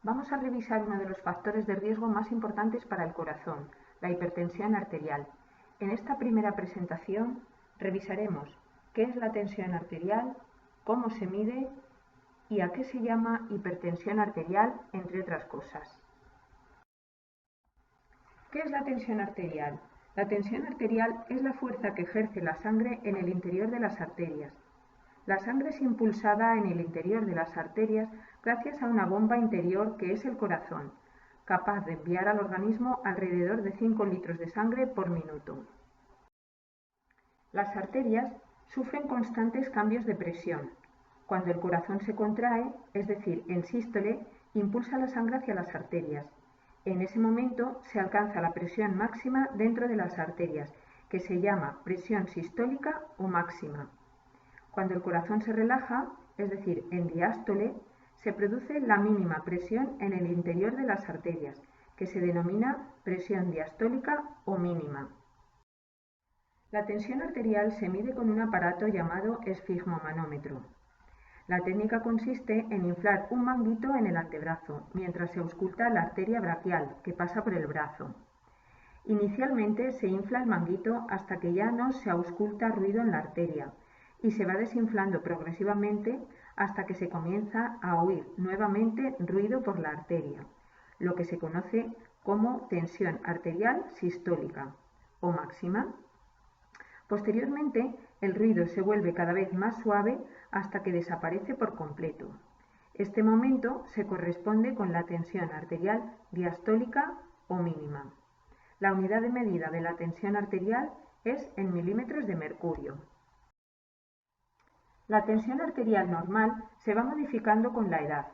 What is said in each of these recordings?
Vamos a revisar uno de los factores de riesgo más importantes para el corazón, la hipertensión arterial. En esta primera presentación revisaremos qué es la tensión arterial, cómo se mide y a qué se llama hipertensión arterial, entre otras cosas. ¿Qué es la tensión arterial? La tensión arterial es la fuerza que ejerce la sangre en el interior de las arterias. La sangre es impulsada en el interior de las arterias gracias a una bomba interior que es el corazón, capaz de enviar al organismo alrededor de 5 litros de sangre por minuto. Las arterias sufren constantes cambios de presión. Cuando el corazón se contrae, es decir, en sístole, impulsa la sangre hacia las arterias. En ese momento se alcanza la presión máxima dentro de las arterias, que se llama presión sistólica o máxima. Cuando el corazón se relaja, es decir, en diástole, se produce la mínima presión en el interior de las arterias, que se denomina presión diastólica o mínima. La tensión arterial se mide con un aparato llamado esfigmomanómetro. La técnica consiste en inflar un manguito en el antebrazo, mientras se ausculta la arteria braquial, que pasa por el brazo. Inicialmente se infla el manguito hasta que ya no se ausculta ruido en la arteria, y se va desinflando progresivamente hasta que se comienza a oír nuevamente ruido por la arteria, lo que se conoce como tensión arterial sistólica o máxima. Posteriormente, el ruido se vuelve cada vez más suave hasta que desaparece por completo. Este momento se corresponde con la tensión arterial diastólica o mínima. La unidad de medida de la tensión arterial es en milímetros de mercurio. La tensión arterial normal se va modificando con la edad.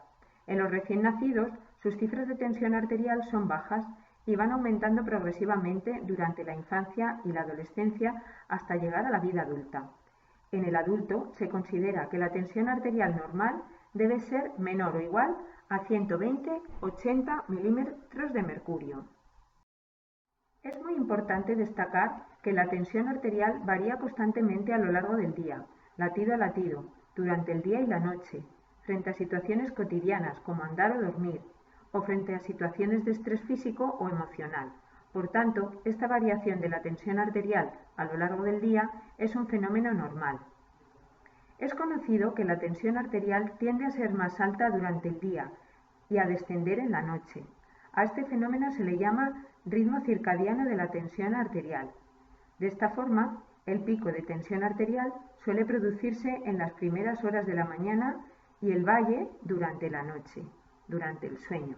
En los recién nacidos, sus cifras de tensión arterial son bajas y van aumentando progresivamente durante la infancia y la adolescencia hasta llegar a la vida adulta. En el adulto se considera que la tensión arterial normal debe ser menor o igual a 120-80 milímetros de mercurio. Es muy importante destacar que la tensión arterial varía constantemente a lo largo del día, latido a latido, durante el día y la noche, frente a situaciones cotidianas como andar o dormir, o frente a situaciones de estrés físico o emocional. Por tanto, esta variación de la tensión arterial a lo largo del día es un fenómeno normal. Es conocido que la tensión arterial tiende a ser más alta durante el día y a descender en la noche. A este fenómeno se le llama ritmo circadiano de la tensión arterial. De esta forma, el pico de tensión arterial suele producirse en las primeras horas de la mañana y el valle durante la noche, durante el sueño.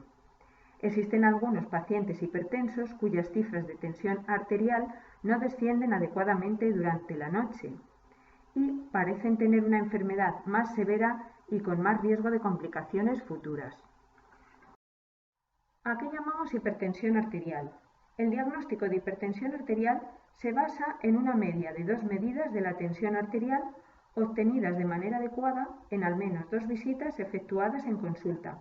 Existen algunos pacientes hipertensos cuyas cifras de tensión arterial no descienden adecuadamente durante la noche y parecen tener una enfermedad más severa y con más riesgo de complicaciones futuras. ¿A qué llamamos hipertensión arterial? El diagnóstico de hipertensión arterial se basa en una media de 2 medidas de la tensión arterial obtenidas de manera adecuada en al menos 2 visitas efectuadas en consulta,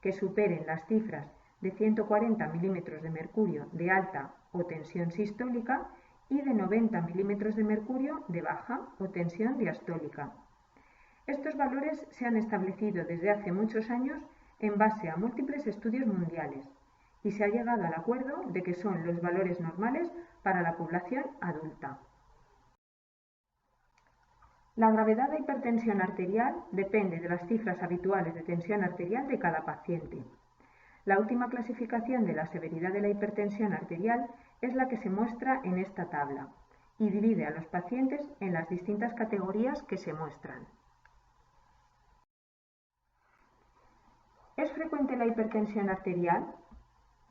que superen las cifras de 140 milímetros de mercurio de alta o tensión sistólica y de 90 milímetros de mercurio de baja o tensión diastólica. Estos valores se han establecido desde hace muchos años en base a múltiples estudios mundiales y se ha llegado al acuerdo de que son los valores normales para la población adulta. La gravedad de hipertensión arterial depende de las cifras habituales de tensión arterial de cada paciente. La última clasificación de la severidad de la hipertensión arterial es la que se muestra en esta tabla y divide a los pacientes en las distintas categorías que se muestran. ¿Es frecuente la hipertensión arterial?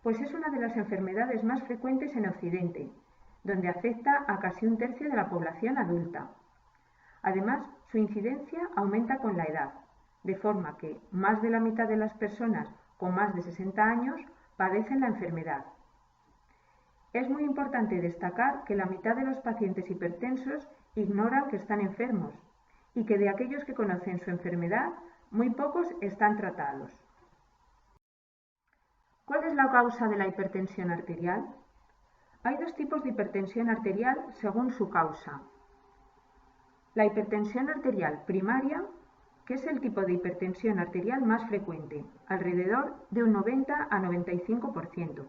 Pues es una de las enfermedades más frecuentes en Occidente, donde afecta a casi un tercio de la población adulta. Además, su incidencia aumenta con la edad, de forma que más de la mitad de las personas con más de 60 años padecen la enfermedad. Es muy importante destacar que la mitad de los pacientes hipertensos ignoran que están enfermos y que de aquellos que conocen su enfermedad, muy pocos están tratados. ¿Cuál es la causa de la hipertensión arterial? Hay dos tipos de hipertensión arterial según su causa. La hipertensión arterial primaria, que es el tipo de hipertensión arterial más frecuente, alrededor de un 90 a 95%.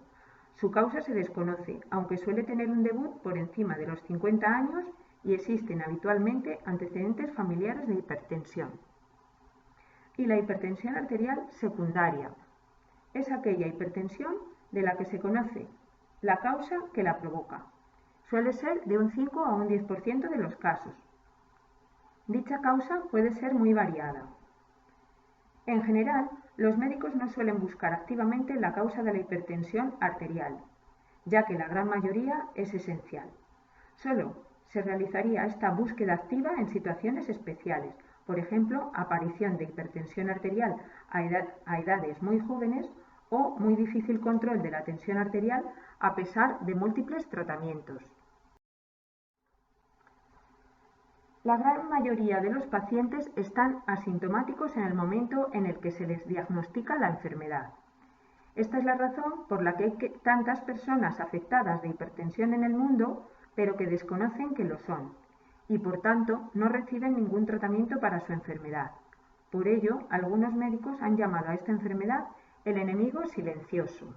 Su causa se desconoce, aunque suele tener un debut por encima de los 50 años y existen habitualmente antecedentes familiares de hipertensión. Y la hipertensión arterial secundaria es aquella hipertensión de la que se conoce la causa que la provoca. Suele ser de un 5 a un 10% de los casos. Dicha causa puede ser muy variada. En general, los médicos no suelen buscar activamente la causa de la hipertensión arterial, ya que la gran mayoría es esencial. Solo se realizaría esta búsqueda activa en situaciones especiales, por ejemplo, aparición de hipertensión arterial a edades muy jóvenes o muy difícil control de la tensión arterial a pesar de múltiples tratamientos. La gran mayoría de los pacientes están asintomáticos en el momento en el que se les diagnostica la enfermedad. Esta es la razón por la que hay tantas personas afectadas de hipertensión en el mundo, pero que desconocen que lo son, y por tanto no reciben ningún tratamiento para su enfermedad. Por ello, algunos médicos han llamado a esta enfermedad el enemigo silencioso.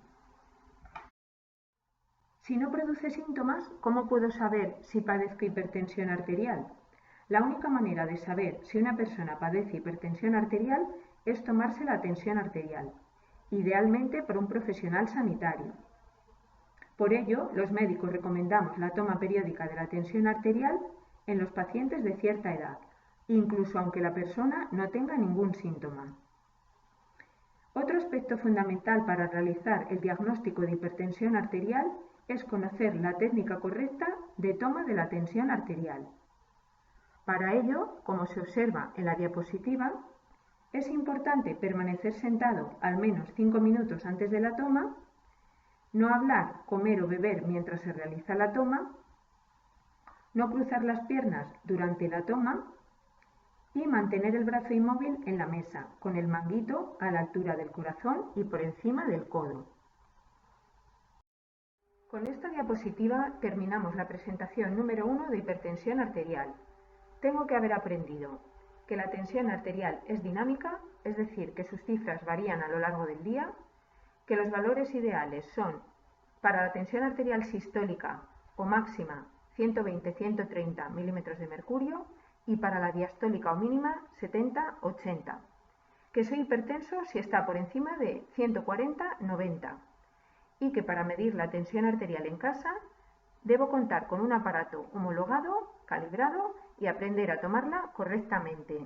Si no produce síntomas, ¿cómo puedo saber si padezco hipertensión arterial? La única manera de saber si una persona padece hipertensión arterial es tomarse la tensión arterial, idealmente por un profesional sanitario. Por ello, los médicos recomendamos la toma periódica de la tensión arterial en los pacientes de cierta edad, incluso aunque la persona no tenga ningún síntoma. Otro aspecto fundamental para realizar el diagnóstico de hipertensión arterial es conocer la técnica correcta de toma de la tensión arterial. Para ello, como se observa en la diapositiva, es importante permanecer sentado al menos 5 minutos antes de la toma, no hablar, comer o beber mientras se realiza la toma, no cruzar las piernas durante la toma y mantener el brazo inmóvil en la mesa, con el manguito a la altura del corazón y por encima del codo. Con esta diapositiva terminamos la presentación número 1 de hipertensión arterial. Tengo que haber aprendido que la tensión arterial es dinámica, es decir, que sus cifras varían a lo largo del día, que los valores ideales son para la tensión arterial sistólica o máxima 120-130 milímetros de mercurio y para la diastólica o mínima 70-80, que soy hipertenso si está por encima de 140-90 y que para medir la tensión arterial en casa debo contar con un aparato homologado, calibrado y aprender a tomarla correctamente.